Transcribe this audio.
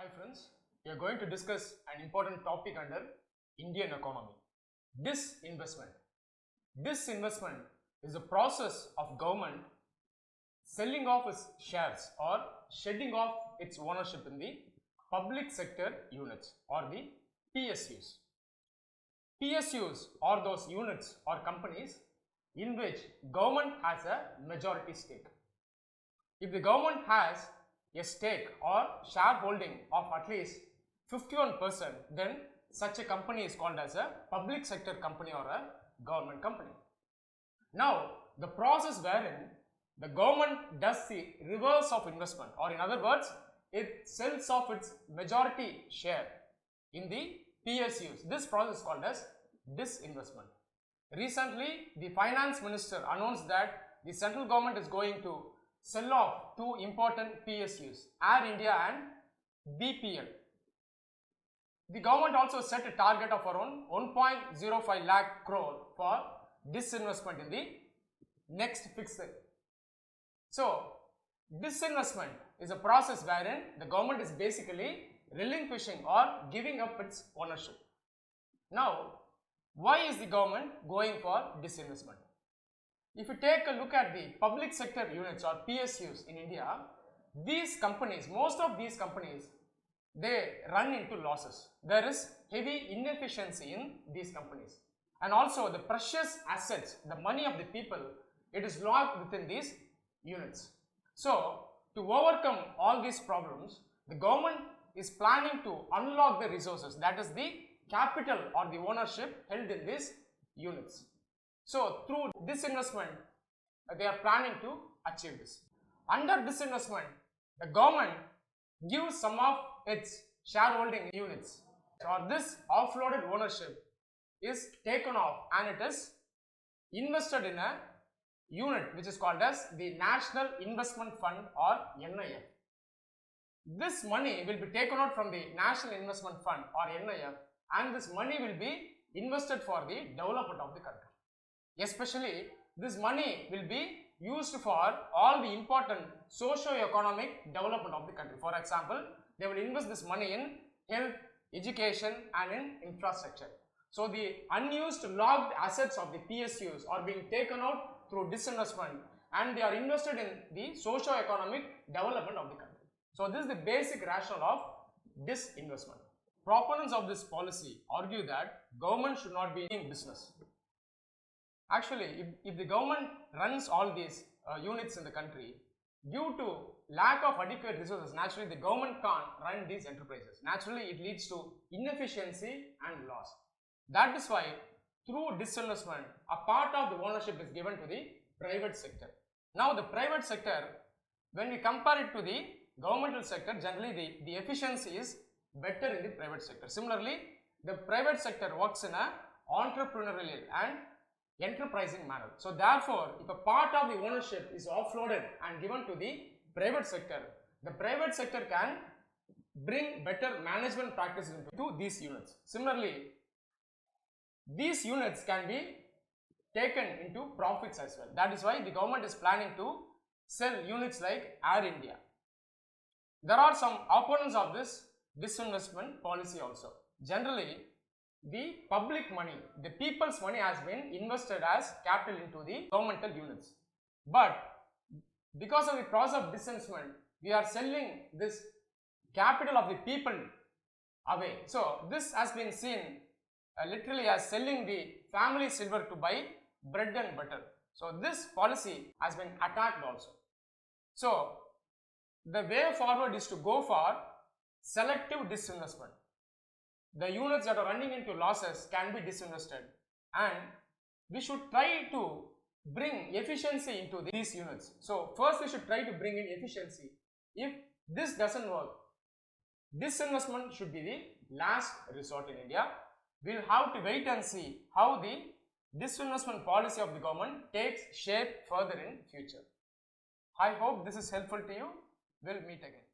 Hi friends, we are going to discuss an important topic under Indian economy. Disinvestment. Disinvestment is the process of government selling off its shares or shedding off its ownership in the public sector units or the PSUs. PSUs are those units or companies in which government has a majority stake. If the government has a stake or shareholding of at least 51%, then such a company is called as a public sector company or a government company. Now, the process wherein the government does the reverse of investment, or in other words, it sells off its majority share in the PSUs. This process is called as disinvestment. Recently, the finance minister announced that the central government is going to sell off two important PSUs, Air India and BPL. The government also set a target of around 1.05 lakh crore for disinvestment in the next fiscal. So, disinvestment is a process wherein the government is basically relinquishing or giving up its ownership. Now, why is the government going for disinvestment? If you take a look at the public sector units or PSUs in India, these companies, most of these companies, they run into losses. There is heavy inefficiency in these companies. And also the precious assets, the money of the people, it is locked within these units. So, to overcome all these problems, the government is planning to unlock the resources, that is the capital or the ownership held in these units. So, through disinvestment, they are planning to achieve this. Under disinvestment, the government gives some of its shareholding units, or this offloaded ownership is taken off and it is invested in a unit which is called as the National Investment Fund or NIF. This money will be taken out from the National Investment Fund or NIF, and this money will be invested for the development of the country. Especially, this money will be used for all the important socio-economic development of the country. For example, they will invest this money in health, education and in infrastructure. So, the unused locked assets of the PSUs are being taken out through disinvestment and they are invested in the socio-economic development of the country. So, this is the basic rationale of disinvestment. Proponents of this policy argue that government should not be in business. Actually, if the government runs all these units in the country, due to lack of adequate resources, naturally the government can't run these enterprises. Naturally, it leads to inefficiency and loss. That is why through disinvestment, a part of the ownership is given to the private sector. Now, the private sector, when we compare it to the governmental sector, generally the efficiency is better in the private sector. Similarly, the private sector works in a entrepreneurial and enterprising manner. So, therefore, if a part of the ownership is offloaded and given to the private sector can bring better management practices into these units. Similarly, these units can be taken into profits as well. That is why the government is planning to sell units like Air India. There are some opponents of this disinvestment policy also. Generally, the public money, the people's money has been invested as capital into the governmental units. But because of the process of disinvestment, we are selling this capital of the people away. So, this has been seen literally as selling the family silver to buy bread and butter. So, this policy has been attacked also. So, the way forward is to go for selective disinvestment. The units that are running into losses can be disinvested, and we should try to bring efficiency into these units. So, first we should try to bring in efficiency. If this doesn't work, disinvestment should be the last resort in India. We will have to wait and see how the disinvestment policy of the government takes shape further in future. I hope this is helpful to you. We'll meet again.